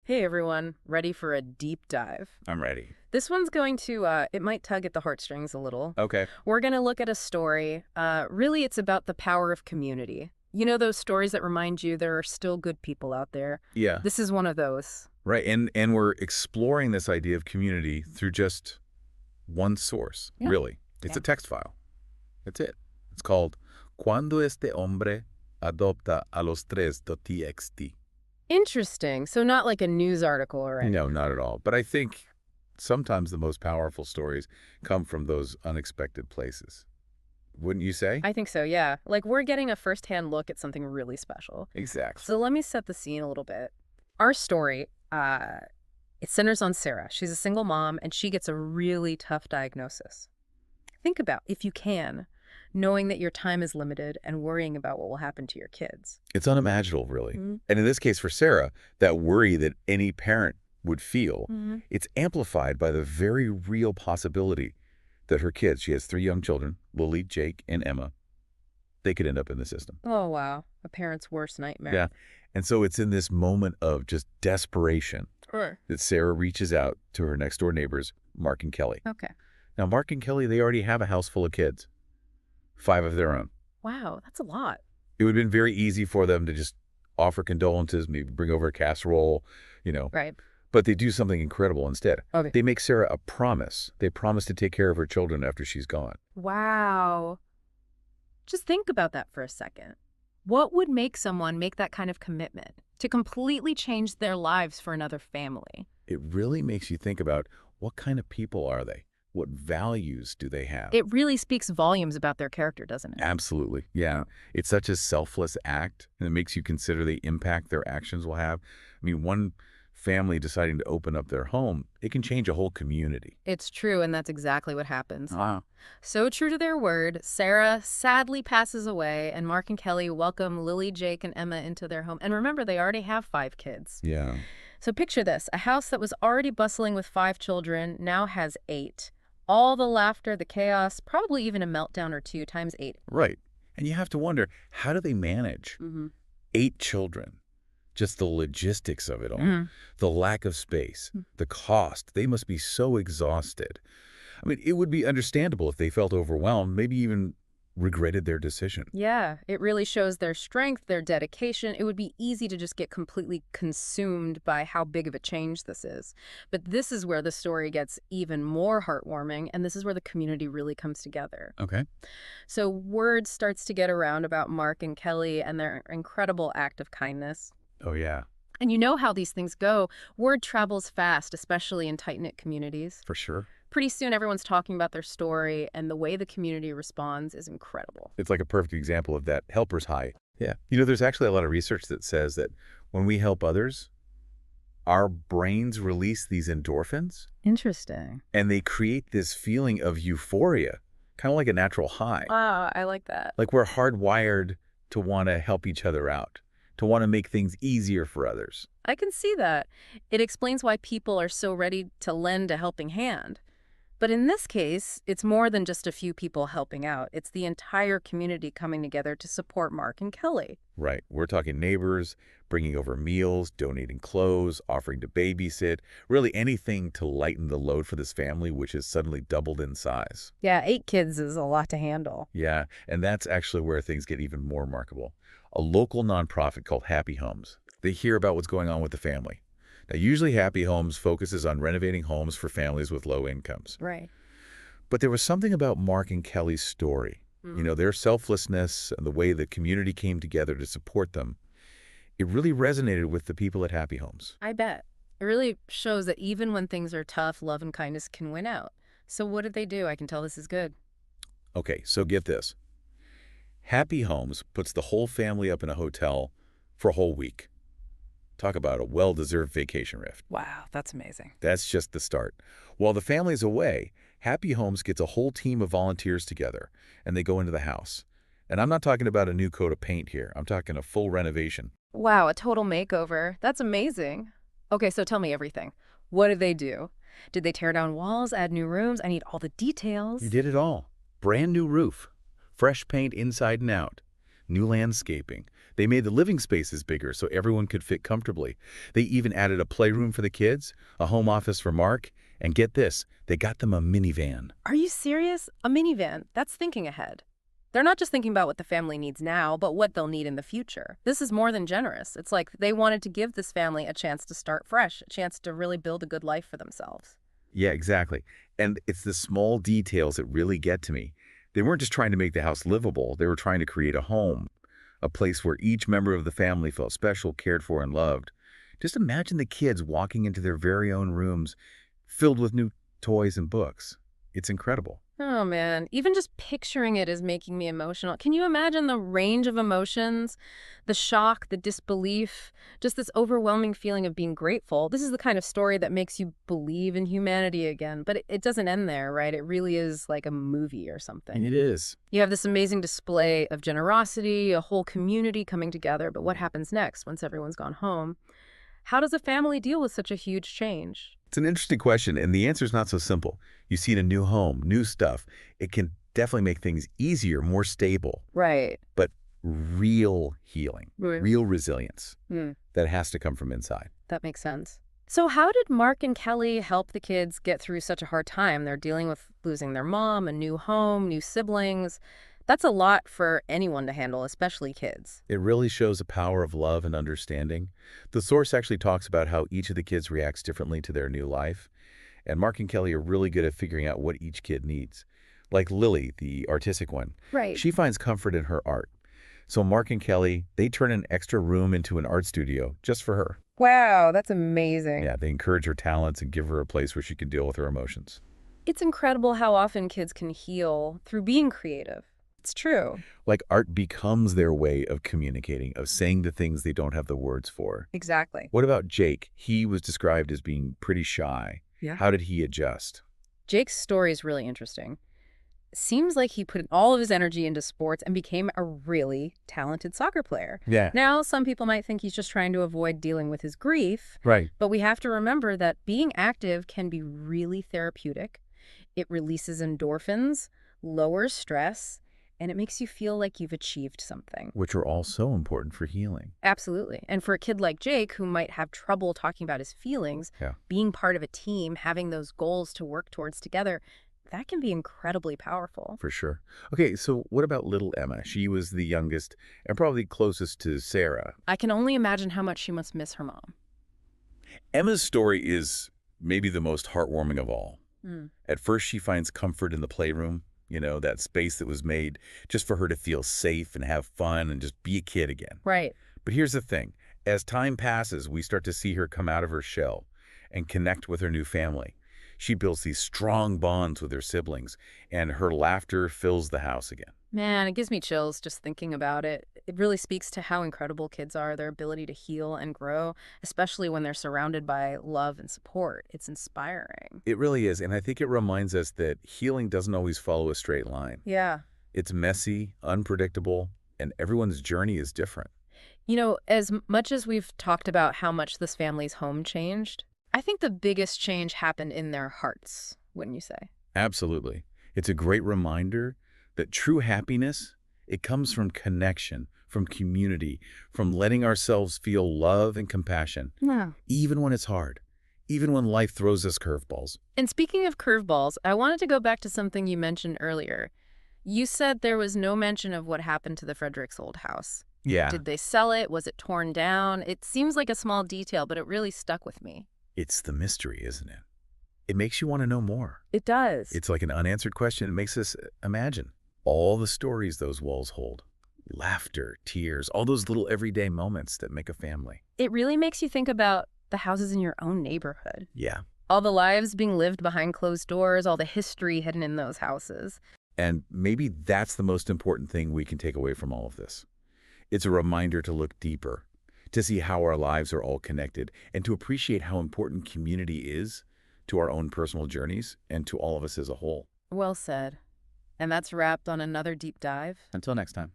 Hey everyone, ready for a deep dive? I'm ready. This one's going to, it might tug at the heartstrings a little. Okay. We're going to look at a story. Really, it's about the power of community. You know those stories that remind you there are still good people out there? Yeah. This is one of those. Right. And we're exploring this idea of community through just one source, Yeah. really. It's Yeah. a text file. That's it. It's called Cuando este hombre adopta a los tres.txt. Interesting. So not like a news article or anything. No, not at all. But I think sometimes the most powerful stories come from those unexpected places. Wouldn't you say? I think so, yeah. Like we're getting a firsthand look at something really special. Exactly. So let me set the scene a little bit. Our story, it centers on Sarah. She's a single mom, and she gets a really tough diagnosis. Think about, if you can, knowing that your time is limited and worrying about what will happen to your kids. It's unimaginable, really. Mm-hmm. And in this case for Sarah, that worry that any parent would feel, Mm-hmm. it's amplified by the very real possibility that her kids, she has 3 young children, Lily, Jake, and Emma, they could end up in the system. Oh, wow. A parent's worst nightmare. Yeah. And so it's in this moment of just desperation Sure. that Sarah reaches out to her next door neighbors, Mark and Kelly. Okay. Now, Mark and Kelly, they already have a house full of kids, 5 of their own. Wow, that's a lot. It would have been very easy for them to just offer condolences, maybe bring over a casserole, Right. But they do something incredible instead. Okay. They make Sarah a promise. They promise to take care of her children after she's gone. Wow. Just think about that for a second. What would make someone make that kind of commitment to completely change their lives for another family? It really makes you think about what kind of people are they? What values do they have? It really speaks volumes about their character, doesn't it? Absolutely. Yeah. It's such a selfless act, and it makes you consider the impact their actions will have. I mean, one family deciding to open up their home, it can change a whole community. It's true, and that's exactly what happens. Wow. So true to their word, Sarah sadly passes away, and Mark and Kelly welcome Lily, Jake, and Emma into their home. And remember, they already have 5 kids. Yeah. So picture this. A house that was already bustling with 5 children now has 8. All the laughter, the chaos, probably even a meltdown or 2 times 8. Right. And you have to wonder, how do they manage 8 children? Just the logistics of it all, the lack of space, the cost. They must be so exhausted. I mean, it would be understandable if they felt overwhelmed, maybe even regretted their decision. Yeah, it really shows their strength, their dedication. It would be easy to just get completely consumed by how big of a change this is. But this is where the story gets even more heartwarming, and this is where the community really comes together. Okay. So word starts to get around about Mark and Kelly and their incredible act of kindness. Oh, yeah, And you know how these things go. Word travels fast, especially in tight-knit communities. for sure. Pretty soon, everyone's talking about their story, and the way the community responds is incredible. It's like a perfect example of that helper's high. Yeah. There's actually a lot of research that says that when we help others, our brains release these endorphins, Interesting. and they create this feeling of euphoria, kind of like a natural high. Ah, I like that. Like we're hardwired to want to help each other out, to want to make things easier for others. I can see that. It explains why people are so ready to lend a helping hand. But in this case, it's more than just a few people helping out. It's the entire community coming together to support Mark and Kelly. Right. We're talking neighbors, bringing over meals, donating clothes, offering to babysit, really anything to lighten the load for this family, which has suddenly doubled in size. Yeah, 8 kids is a lot to handle. Yeah, and that's actually where things get even more remarkable. A local nonprofit called Happy Homes. They hear about what's going on with the family. Now, usually Happy Homes focuses on renovating homes for families with low incomes. Right. But there was something about Mark and Kelly's story. Their selflessness and the way the community came together to support them. It really resonated with the people at Happy Homes. I bet. It really shows that even when things are tough, love and kindness can win out. So what did they do? I can tell this is good. Okay, so get this. Happy Homes puts the whole family up in a hotel for a whole week. Talk about a well-deserved vacation rift. Wow, that's amazing. That's just the start. While the family's away, Happy Homes gets a whole team of volunteers together, and they go into the house. And I'm not talking about a new coat of paint here. I'm talking a full renovation. Wow, a total makeover. That's amazing. Okay, so tell me everything. What did they do? Did they tear down walls, add new rooms? I need all the details. You did it all. Brand new roof, fresh paint inside and out, new landscaping. They made the living spaces bigger so everyone could fit comfortably. They even added a playroom for the kids, a home office for Mark, and get this, they got them a minivan. Are you serious? A minivan. That's thinking ahead. They're not just thinking about what the family needs now, but what they'll need in the future. This is more than generous. It's like they wanted to give this family a chance to start fresh, a chance to really build a good life for themselves. Yeah, exactly. And it's the small details that really get to me. They weren't just trying to make the house livable. They were trying to create a home, a place where each member of the family felt special, cared for, and loved. Just imagine the kids walking into their very own rooms filled with new toys and books. It's incredible. Oh, man. Even just picturing it is making me emotional. Can you imagine the range of emotions? The shock, the disbelief, just this overwhelming feeling of being grateful. This is the kind of story that makes you believe in humanity again. But it doesn't end there, right? It really is like a movie or something. And it is. You have this amazing display of generosity, a whole community coming together. But what happens next once everyone's gone home? How does a family deal with such a huge change? It's an interesting question, and the answer is not so simple. You see in a new home, new stuff. It can definitely make things easier, more stable. Right. But real healing, Right. real resilience, Hmm. that has to come from inside. That makes sense. So how did Mark and Kelly help the kids get through such a hard time? They're dealing with losing their mom, a new home, new siblings. That's a lot for anyone to handle, especially kids. It really shows the power of love and understanding. The source actually talks about how each of the kids reacts differently to their new life. And Mark and Kelly are really good at figuring out what each kid needs. Like Lily, the artistic one. Right. She finds comfort in her art. So Mark and Kelly, they turn an extra room into an art studio just for her. Wow, that's amazing. Yeah, they encourage her talents and give her a place where she can deal with her emotions. It's incredible how often kids can heal through being creative. It's true. Like art becomes their way of communicating, of saying the things they don't have the words for. Exactly. What about Jake? He was described as being pretty shy. Yeah. How did he adjust? Jake's story is really interesting. Seems like he put all of his energy into sports and became a really talented soccer player. Yeah. Now, some people might think he's just trying to avoid dealing with his grief, Right. but we have to remember that being active can be really therapeutic. It releases endorphins, lowers stress, and it makes you feel like you've achieved something. Which are all so important for healing. Absolutely. And for a kid like Jake, who might have trouble talking about his feelings, Yeah. being part of a team, having those goals to work towards together, that can be incredibly powerful. For sure. Okay, so what about little Emma? She was the youngest and probably closest to Sarah. I can only imagine how much she must miss her mom. Emma's story is maybe the most heartwarming of all. Mm. At first, she finds comfort in the playroom, that space that was made just for her to feel safe and have fun and just be a kid again. Right. But here's the thing. As time passes, we start to see her come out of her shell and connect with her new family. She builds these strong bonds with her siblings, and her laughter fills the house again. Man, it gives me chills just thinking about it. It really speaks to how incredible kids are, their ability to heal and grow, especially when they're surrounded by love and support. It's inspiring. It really is, and I think it reminds us that healing doesn't always follow a straight line. Yeah. It's messy, unpredictable, and everyone's journey is different. As much as we've talked about how much this family's home changed, I think the biggest change happened in their hearts, wouldn't you say? Absolutely. It's a great reminder that true happiness, it comes from connection, from community, from letting ourselves feel love and compassion, Yeah. even when it's hard, even when life throws us curveballs. And speaking of curveballs, I wanted to go back to something you mentioned earlier. You said there was no mention of what happened to the Fredericks' old house. Yeah, Did they sell it? Was it torn down? It seems like a small detail, but it really stuck with me. it's the mystery, isn't it? It makes you want to know more. It does. It's like an unanswered question. It makes us imagine all the stories those walls hold. Laughter, tears, all those little everyday moments that make a family. It really makes you think about the houses in your own neighborhood. Yeah. All the lives being lived behind closed doors, all the history hidden in those houses. And maybe that's the most important thing we can take away from all of this. It's a reminder to look deeper, to see how our lives are all connected, and to appreciate how important community is to our own personal journeys and to all of us as a whole. Well said. And that's wrapped on another deep dive. Until next time.